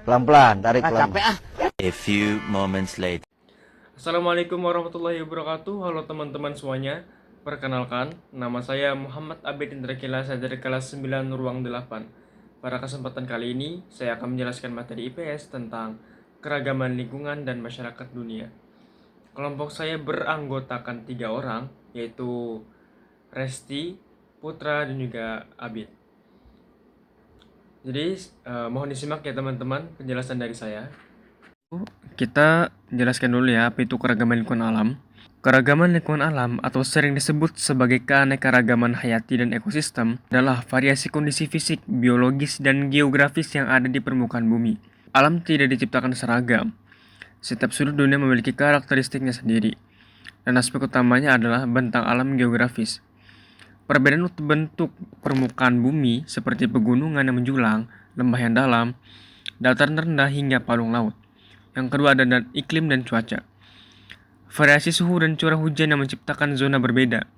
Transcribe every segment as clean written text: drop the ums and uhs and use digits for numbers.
Pelan-pelan, tarik pelan. Capek ah. A few moments later. Assalamualaikum warahmatullahi wabarakatuh. Halo teman-teman semuanya. Perkenalkan, nama saya Muhammad Abid Indra Kilasa dari kelas 9 Ruang 8. Pada kesempatan kali ini, saya akan menjelaskan materi IPS tentang keragaman lingkungan dan masyarakat dunia. Kelompok saya beranggotakan 3 orang, yaitu Resti, Putra, dan juga Abid. Jadi, mohon disimak ya teman-teman penjelasan dari saya. Kita jelaskan dulu ya apa itu keragaman lingkungan alam. Keragaman lingkungan alam atau sering disebut sebagai keanekaragaman hayati dan ekosistem adalah variasi kondisi fisik, biologis, dan geografis yang ada di permukaan bumi. Alam tidak diciptakan seragam. Setiap sudut dunia memiliki karakteristiknya sendiri. Dan aspek utamanya adalah bentang alam geografis. Perbedaan bentuk permukaan bumi seperti pegunungan yang menjulang, lembah yang dalam, dataran rendah hingga palung laut. Yang kedua ada iklim dan cuaca. Variasi suhu dan curah hujan yang menciptakan zona berbeda,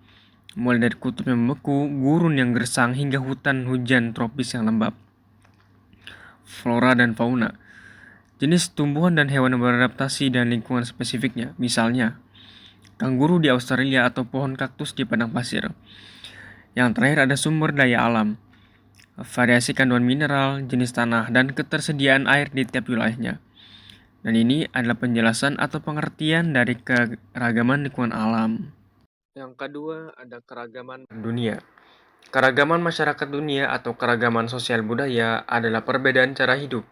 mulai dari kutub yang membeku, gurun yang gersang, hingga hutan hujan tropis yang lembab. Flora dan fauna, jenis tumbuhan dan hewan yang beradaptasi dan lingkungan spesifiknya, misalnya kanguru di Australia atau pohon kaktus di padang pasir. Yang terakhir ada sumber daya alam, variasi kandungan mineral, jenis tanah, dan ketersediaan air di tiap wilayahnya. Dan ini adalah penjelasan atau pengertian dari keragaman lingkungan alam. Yang kedua ada keragaman dunia. Keragaman masyarakat dunia atau keragaman sosial budaya adalah perbedaan cara hidup,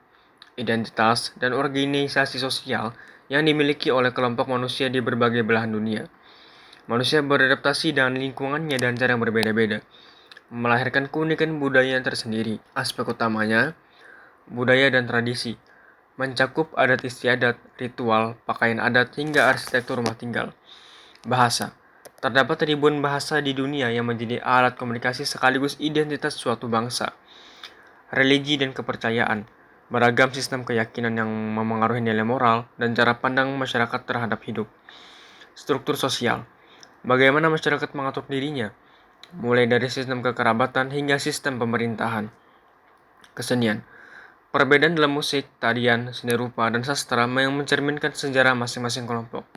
identitas, dan organisasi sosial yang dimiliki oleh kelompok manusia di berbagai belahan dunia. Manusia beradaptasi dengan lingkungannya dan cara yang berbeda-beda, melahirkan keunikan budaya yang tersendiri. Aspek utamanya, budaya dan tradisi, mencakup adat istiadat, ritual, pakaian adat, hingga arsitektur rumah tinggal. Bahasa, terdapat ribuan bahasa di dunia yang menjadi alat komunikasi sekaligus identitas suatu bangsa. Religi dan kepercayaan, beragam sistem keyakinan yang memengaruhi nilai moral dan cara pandang masyarakat terhadap hidup. Struktur sosial, bagaimana masyarakat mengatur dirinya, mulai dari sistem kekerabatan hingga sistem pemerintahan. Kesenian, perbedaan dalam musik, tarian, seni rupa, dan sastra yang mencerminkan sejarah masing-masing kelompok.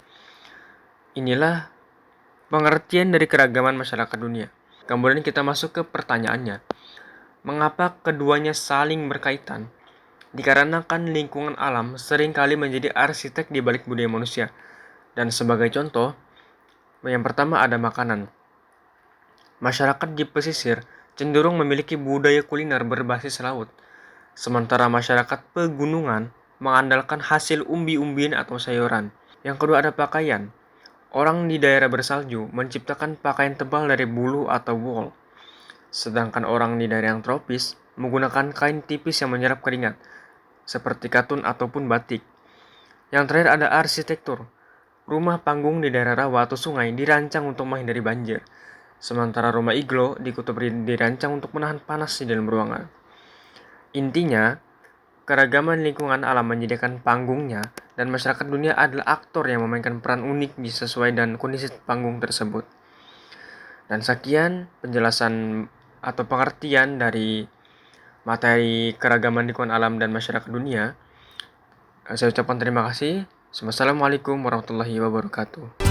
Inilah pengertian dari keragaman masyarakat dunia. Kemudian kita masuk ke pertanyaannya. Mengapa keduanya saling berkaitan? Dikarenakan lingkungan alam seringkali menjadi arsitek di balik budaya manusia. Dan sebagai contoh, yang pertama ada makanan. Masyarakat di pesisir cenderung memiliki budaya kuliner berbasis laut, sementara masyarakat pegunungan mengandalkan hasil umbi-umbian atau sayuran. Yang kedua ada pakaian. Orang di daerah bersalju menciptakan pakaian tebal dari bulu atau wool, sedangkan orang di daerah yang tropis menggunakan kain tipis yang menyerap keringat, seperti katun ataupun batik. Yang terakhir ada arsitektur. Rumah panggung di daerah rawa atau sungai dirancang untuk menghindari banjir, sementara rumah iglo di kutub dirancang untuk menahan panas di dalam ruangan. Intinya, keragaman lingkungan alam menjadikan panggungnya, dan masyarakat dunia adalah aktor yang memainkan peran unik sesuai dengan kondisi panggung tersebut. Dan sekian penjelasan atau pengertian dari materi keragaman lingkungan alam dan masyarakat dunia. Saya ucapkan terima kasih. Wassalamualaikum warahmatullahi wabarakatuh.